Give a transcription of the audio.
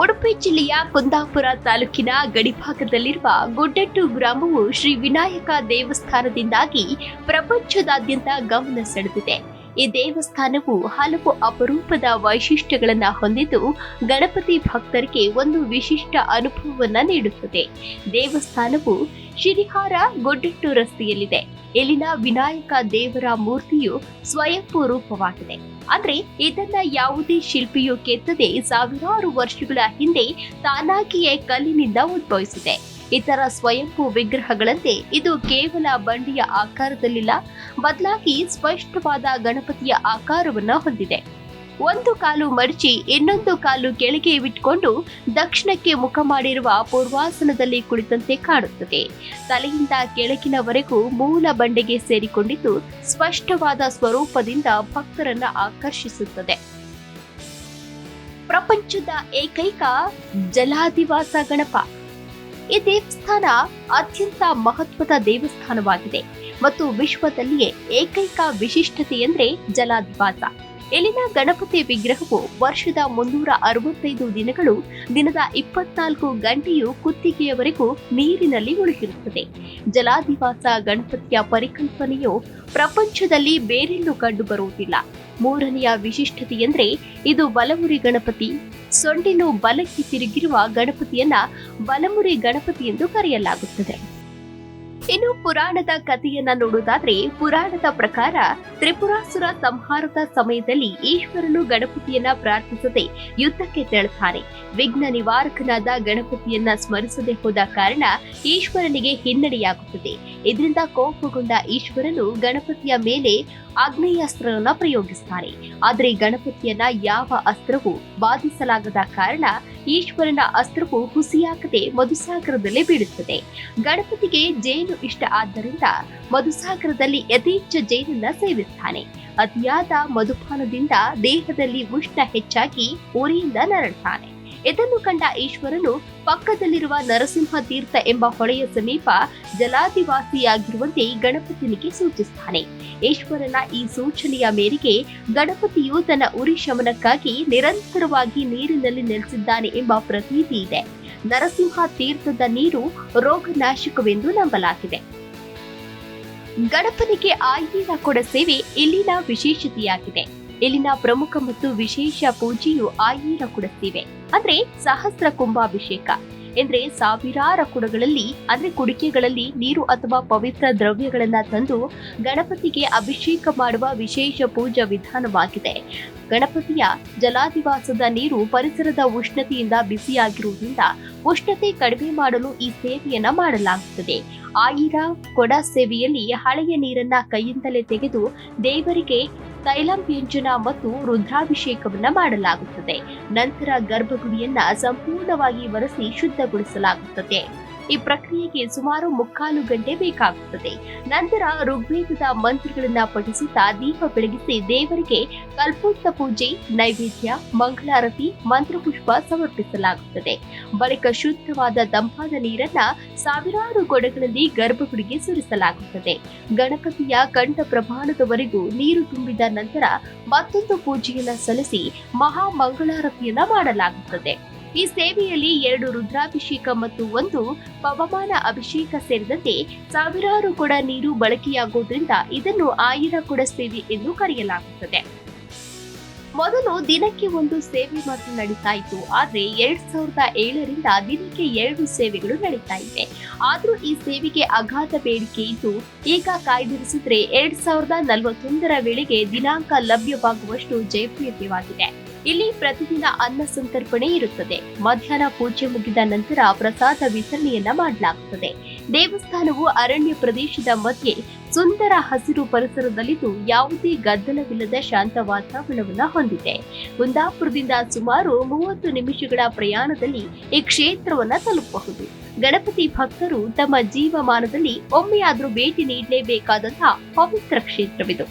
ಉಡುಪಿ ಜಿಲ್ಲೆಯ ಕುಂದಾಪುರ ತಾಲೂಕಿನ ಗಡಿಭಾಗದಲ್ಲಿರುವ ಗುಡ್ಡೆಟ್ಟು ಗ್ರಾಮವು ಶ್ರೀ ವಿನಾಯಕ ದೇವಸ್ಥಾನದಿಂದಾಗಿ ಪ್ರಪಂಚದಾದ್ಯಂತ ಗಮನ ಸೆಳೆದಿದೆ. ಈ ದೇವಸ್ಥಾನವು ಹಲವು ಅಪರೂಪದ ವೈಶಿಷ್ಟ್ಯಗಳನ್ನು ಹೊಂದಿದ್ದು ಗಣಪತಿ ಭಕ್ತರಿಗೆ ಒಂದು ವಿಶಿಷ್ಟ ಅನುಭವವನ್ನು ನೀಡುತ್ತದೆ. ದೇವಸ್ಥಾನವು ಶಿರಿಹಾರ ಗುಡ್ಡೆಟ್ಟು ರಸ್ತೆಯಲ್ಲಿದೆ. ಇಲ್ಲಿನ ವಿನಾಯಕ ದೇವರ ಮೂರ್ತಿಯು ಸ್ವಯಂಭೂ ರೂಪವಾಗಿದೆ. ಅಂದ್ರೆ ಇದನ್ನ ಯಾವುದೇ ಶಿಲ್ಪಿಯು ಕೆತ್ತದೆ ಸಾವಿರಾರು ವರ್ಷಗಳ ಹಿಂದೆ ತಾನಾಗಿಯೇ ಕಲ್ಲಿನಿಂದ ಉದ್ಭವಿಸಿದೆ. ಇತರ ಸ್ವಯಂಭೂ ವಿಗ್ರಹಗಳಂತೆ ಇದು ಕೇವಲ ಬಂಡೆಯ ಆಕಾರದಲ್ಲಿಲ್ಲ, ಬದಲಾಗಿ ಸ್ಪಷ್ಟವಾದ ಗಣಪತಿಯ ಆಕಾರವನ್ನ ಹೊಂದಿದೆ. ಒಂದು ಕಾಲು ಮಡಚಿ ಇನ್ನೊಂದು ಕಾಲು ಕೆಳಗೆ ಬಿಟ್ಟುಕೊಂಡು ದಕ್ಷಿಣಕ್ಕೆ ಮುಖ ಮಾಡಿರುವ ಪೂರ್ವಾಸನದಲ್ಲಿ ಕುಳಿತಂತೆ ಕಾಣುತ್ತದೆ. ತಲೆಯಿಂದ ಕೆಳಗಿನವರೆಗೂ ಮೂಲ ಬಂಡೆಗೆ ಸೇರಿಕೊಂಡಿದ್ದು ಸ್ಪಷ್ಟವಾದ ಸ್ವರೂಪದಿಂದ ಭಕ್ತರನ್ನ ಆಕರ್ಷಿಸುತ್ತದೆ. ಪ್ರಪಂಚದ ಏಕೈಕ ಜಲಾಧಿವಾಸ ಗಣಪ. ಈ ದೇವಸ್ಥಾನ ಅತ್ಯಂತ ಮಹತ್ವದ ದೇವಸ್ಥಾನವಾಗಿದೆ ಮತ್ತು ವಿಶ್ವದಲ್ಲಿಯೇ ಏಕೈಕ ವಿಶಿಷ್ಟತೆ ಎಂದರೆ ಜಲಾಧಿವಾಸ. ಇಲ್ಲಿನ ಗಣಪತಿ ವಿಗ್ರಹವು ವರ್ಷದ 365 ದಿನಗಳು ದಿನದ 24 ಗಂಟೆಯೂ ಕುತ್ತಿಗೆಯವರೆಗೂ ನೀರಿನಲ್ಲಿ ಉಳಿದಿರುತ್ತದೆ. ಜಲಾಧಿವಾಸ ಗಣಪತಿಯ ಪರಿಕಲ್ಪನೆಯು ಪ್ರಪಂಚದಲ್ಲಿ ಬೇರೆಲ್ಲೂ ಕಂಡುಬರುವುದಿಲ್ಲ. ಮೂರನೆಯ ವಿಶಿಷ್ಟತೆ ಎಂದರೆ ಇದು ಬಲಮುರಿ ಗಣಪತಿ. ಸೊಂಡಿಲು ಬಲಕ್ಕೆ ತಿರುಗಿರುವ ಗಣಪತಿಯನ್ನ ಬಲಮುರಿ ಗಣಪತಿ ಎಂದು ಕರೆಯಲಾಗುತ್ತದೆ. ಇನ್ನು ಪುರಾಣದ ಕಥೆಯನ್ನ ನೋಡುವುದಾದ್ರೆ, ಪುರಾಣದ ಪ್ರಕಾರ ತ್ರಿಪುರಾಸುರ ಸಂಹಾರದ ಸಮಯದಲ್ಲಿ ಈಶ್ವರನು ಗಣಪತಿಯನ್ನ ಪ್ರಾರ್ಥಿಸದೆ ಯುದ್ಧಕ್ಕೆ ತೆರಳುತ್ತಾನೆ. ವಿಘ್ನ ನಿವಾರಕನಾದ ಗಣಪತಿಯನ್ನ ಸ್ಮರಿಸದೆ ಹೋದ ಕಾರಣ ಈಶ್ವರನಿಗೆ ಹಿನ್ನಡೆಯಾಗುತ್ತದೆ. ಇದರಿಂದ ಕೋಪಗೊಂಡ ಈಶ್ವರನು ಗಣಪತಿಯ ಮೇಲೆ ಆಗ್ನೇಯಾಸ್ತ್ರವನ್ನ ಪ್ರಯೋಗಿಸುತ್ತಾನೆ. ಆದರೆ ಗಣಪತಿಯನ್ನ ಯಾವ ಅಸ್ತ್ರವೂ ಬಾಧಿಸಲಾಗದ ಕಾರಣ ಈಶ್ವರನ ಅಸ್ತ್ರವು ಹುಸಿಯಾಗದೆ ಮಧುಸಾಗರದಲ್ಲಿ ಬೀಳುತ್ತದೆ. ಗಣಪತಿಗೆ ಜೇನು ಇಷ್ಟ ಆದ್ದರಿಂದ ಮಧುಸಾಗರದಲ್ಲಿ ಯಥೇಚ್ಛ ಜೇನನ್ನ ಸೇವಿಸ್ತಾನೆ. ಅತಿಯಾದ ಮಧುಪಾನದಿಂದ ದೇಹದಲ್ಲಿ ಉಷ್ಣ ಹೆಚ್ಚಾಗಿ ಉರಿಯಿಂದ ನರಳುತ್ತಾನೆ. ಇದನ್ನು ಕಂಡ ಈಶ್ವರನು ಪಕ್ಕದಲ್ಲಿರುವ ನರಸಿಂಹ ತೀರ್ಥ ಎಂಬ ಹೊಳೆಯ ಸಮೀಪ ಜಲಾಧಿವಾಸಿಯಾಗಿರುವಂತೆ ಗಣಪತಿನಿಗೆ ಸೂಚಿಸುತ್ತಾನೆ. ಈಶ್ವರನ ಈ ಸೂಚನೆಯ ಮೇರೆಗೆ ಗಣಪತಿಯು ತನ್ನ ಉರಿ ಶಮನಕ್ಕಾಗಿ ನಿರಂತರವಾಗಿ ನೀರಿನಲ್ಲಿ ನೆಲೆಸಿದ್ದಾನೆ ಎಂಬ ಪ್ರತೀತಿ ಇದೆ. ನರಸಿಂಹ ತೀರ್ಥದ ನೀರು ರೋಗನಾಶಕವೆಂದು ನಂಬಲಾಗಿದೆ. ಗಣಪನಿಗೆ ಆಯಿನ ಕೊಡ ಸೇವೆ ಇಲ್ಲಿನ ವಿಶೇಷತೆಯಾಗಿದೆ. ಇಲ್ಲಿನ ಪ್ರಮುಖ ಮತ್ತು ವಿಶೇಷ ಪೂಜೆಯು ಆಯಿನ ಕೊಡ ಸೇವೆ ಅಂದ್ರೆ ಸಹಸ್ರ ಕುಂಭಾಭಿಷೇಕ. ಎಂದ್ರೆ ಸಾವಿರಾರು ಕುಡಿಕೆಗಳಲ್ಲಿ ನೀರು ಅಥವಾ ಪವಿತ್ರ ದ್ರವ್ಯಗಳನ್ನ ತಂದು ಗಣಪತಿಗೆ ಅಭಿಷೇಕ ಮಾಡುವ ವಿಶೇಷ ಪೂಜಾ ವಿಧಾನವಾಗಿದೆ. ಗಣಪತಿಯ ಜಲಾಧಿವಾಸದ ನೀರು ಪರಿಸರದ ಉಷ್ಣತೆಯಿಂದ ಬಿಸಿಯಾಗಿರುವುದರಿಂದ ಉಷ್ಣತೆ ಕಡಿಮೆ ಮಾಡಲು ಈ ಸೇವೆಯನ್ನ ಮಾಡಲಾಗುತ್ತದೆ. ಆಯಿರ ಕೊಡ ಸೇವೆಯಲ್ಲಿ ಹಳೆಯ ನೀರನ್ನ ಕೈಯಿಂದಲೇ ತೆಗೆದು ದೇವರಿಗೆ ತೈಲಾಭ್ಯಂಜನ ಮತ್ತು ರುದ್ರಾಭಿಷೇಕವನ್ನ ಮಾಡಲಾಗುತ್ತದೆ. ನಂತರ ಗರ್ಭಗುಡಿಯನ್ನ ಸಂಪೂರ್ಣವಾಗಿ ಒರೆಸಿ ಶುದ್ಧಗೊಳಿಸಲಾಗುತ್ತದೆ. ಈ ಪ್ರಕ್ರಿಯೆಗೆ ಸುಮಾರು 3/4 ಗಂಟೆ ಬೇಕಾಗುತ್ತದೆ. ನಂತರ ಋಗ್ವೇದದ ಮಂತ್ರಗಳನ್ನ ಪಠಿಸುತ್ತಾ ದೀಪ ಬೆಳಗಿಸಿ ದೇವರಿಗೆ ಕಲ್ಪೋಕ್ತ ಪೂಜೆ, ನೈವೇದ್ಯ, ಮಂಗಳಾರತಿ, ಮಂತ್ರಪುಷ್ಪ ಸಮರ್ಪಿಸಲಾಗುತ್ತದೆ. ಬಳಿಕ ಶುದ್ಧವಾದ ತಂಪಾದ ನೀರನ್ನ ಸಾವಿರಾರು ಕೊಡಗಳಲ್ಲಿ ಗರ್ಭಗುಡಿಗೆ ಸುರಿಸಲಾಗುತ್ತದೆ. ಗಣಪತಿಯ ಕಂಠ ಪ್ರಮಾಣದವರೆಗೂ ನೀರು ತುಂಬಿದ ನಂತರ ಮತ್ತೊಂದು ಪೂಜೆಯನ್ನ ಸಲ್ಲಿಸಿ ಮಹಾ ಮಂಗಳಾರತಿಯನ್ನ ಮಾಡಲಾಗುತ್ತದೆ. ಈ ಸೇವೆಯಲ್ಲಿ 2 ರುದ್ರಾಭಿಷೇಕ ಮತ್ತು 1 ಪವಮಾನ ಅಭಿಷೇಕ ಸೇರಿದಂತೆ ಸಾವಿರಾರು ಕೊಡ ನೀರು ಬಳಕೆಯಾಗುವುದರಿಂದ ಇದನ್ನು ಆಯಿರ ಕೊಡ ಸೇವೆ ಎಂದು ಕರೆಯಲಾಗುತ್ತದೆ. ಮೊದಲು ದಿನಕ್ಕೆ 1 ಸೇವೆ ಮಾತ್ರ ನಡೀತಾ ಇತ್ತು. ಆದ್ರೆ 2007ರಿಂದ ದಿನಕ್ಕೆ 2 ಸೇವೆಗಳು ನಡೀತಾ ಇವೆ. ಆದ್ರೂ ಈ ಸೇವೆಗೆ ಅಗಾಧ ಬೇಡಿಕೆ ಇದ್ದು ಈಗ ಕಾಯ್ದಿರಿಸಿದ್ರೆ 2041ರ ವೇಳೆಗೆ ದಿನಾಂಕ ಲಭ್ಯವಾಗುವಷ್ಟು ಜನಪ್ರಿಯವಾಗಿದೆ. ಇಲ್ಲಿ ಪ್ರತಿದಿನ ಅನ್ನ ಸಂತರ್ಪಣೆ ಇರುತ್ತದೆ. ಮಧ್ಯಾಹ್ನ ಪೂಜೆ ಮುಗಿದ ನಂತರ ಪ್ರಸಾದ ವಿತರಣೆಯನ್ನ ಮಾಡಲಾಗುತ್ತದೆ. ದೇವಸ್ಥಾನವು ಅರಣ್ಯ ಪ್ರದೇಶದ ಮಧ್ಯೆ ಸುಂದರ ಹಸಿರು ಪರಿಸರದಲ್ಲಿದ್ದು ಯಾವುದೇ ಗದ್ದಲವಿಲ್ಲದ ಶಾಂತ ವಾತಾವರಣವನ್ನ ಹೊಂದಿದೆ. ಕುಂದಾಪುರದಿಂದ ಸುಮಾರು 30 ನಿಮಿಷಗಳ ಪ್ರಯಾಣದಲ್ಲಿ ಈ ಕ್ಷೇತ್ರವನ್ನ ತಲುಪಬಹುದು. ಗಣಪತಿ ಭಕ್ತರು ತಮ್ಮ ಜೀವಮಾನದಲ್ಲಿ ಒಮ್ಮೆಯಾದ್ರೂ ಭೇಟಿ ನೀಡಲೇಬೇಕಾದಂತಹ ಪವಿತ್ರ ಕ್ಷೇತ್ರವಿದು.